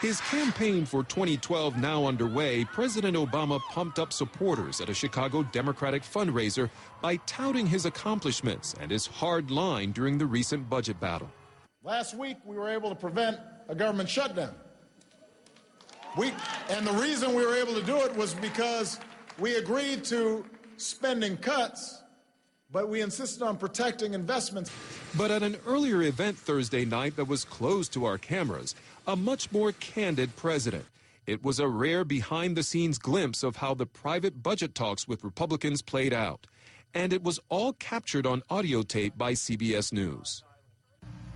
His campaign for 2012 now underway, President Obama pumped up supporters at a Chicago Democratic fundraiser by touting his accomplishments and his hard line during the recent budget battle. Last week, we were able to prevent a government shutdown. And the reason we were able to do it was because we agreed to spending cuts, but we insisted on protecting investments. But at an earlier event Thursday night that was closed to our cameras, a much more candid president. It was a rare behind-the-scenes glimpse of how the private budget talks with Republicans played out. And it was all captured on audio tape by CBS News.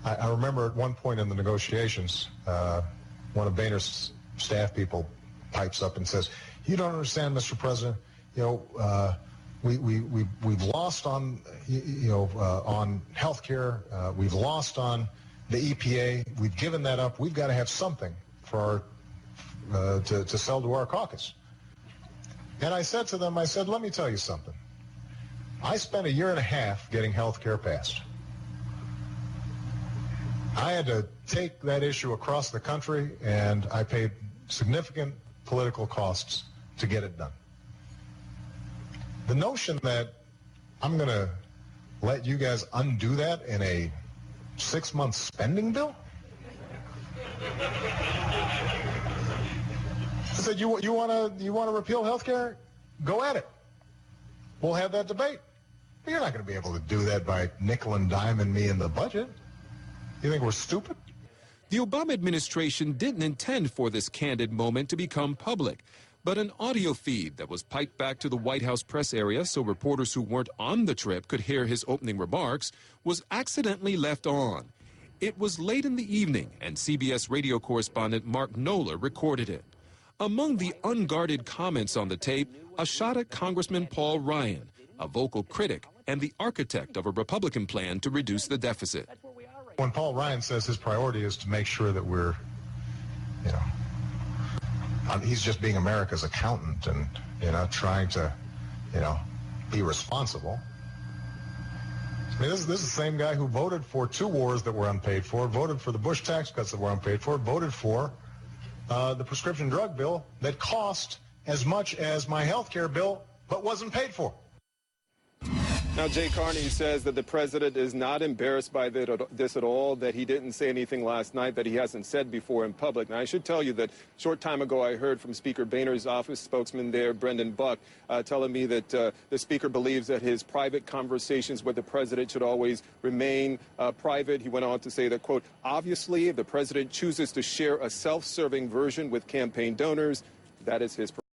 I remember at one point in the negotiations, one of Boehner's staff people pipes up and says, "You don't understand, Mr. President, you know, we've lost on, on health care. We've lost on the EPA. We've given that up. We've got to have something for our, to sell to our caucus." And I said to them, I said, let me tell you something. I spent a year and a half getting health care passed. I had to take that issue across the country, and I paid significant political costs to get it done. The notion that I'm going to let you guys undo that in a 6-month spending bill? I said, you want to repeal health care? Go at it. We'll have that debate. But you're not going to be able to do that by nickel and diming me in the budget. You think we're stupid? The Obama administration didn't intend for this candid moment to become public, but an audio feed that was piped back to the White House press area so reporters who weren't on the trip could hear his opening remarks was accidentally left on. It was late in the evening, and CBS radio correspondent Mark Knoller recorded it. Among the unguarded comments on the tape, a shot at Congressman Paul Ryan, a vocal critic and the architect of a Republican plan to reduce the deficit. When Paul Ryan says his priority is to make sure that we're, he's just being America's accountant and, trying to, be responsible. I mean, this is the same guy who voted for 2 wars that were unpaid for, voted for the Bush tax cuts that were unpaid for, voted for the prescription drug bill that cost as much as my health care bill but wasn't paid for. Now, Jay Carney says that the president is not embarrassed by this at all, that he didn't say anything last night that he hasn't said before in public. Now, I should tell you that a short time ago I heard from Speaker Boehner's office spokesman there, Brendan Buck, telling me that the speaker believes that his private conversations with the president should always remain private. He went on to say that, quote, obviously, if the president chooses to share a self-serving version with campaign donors, that is his prerogative.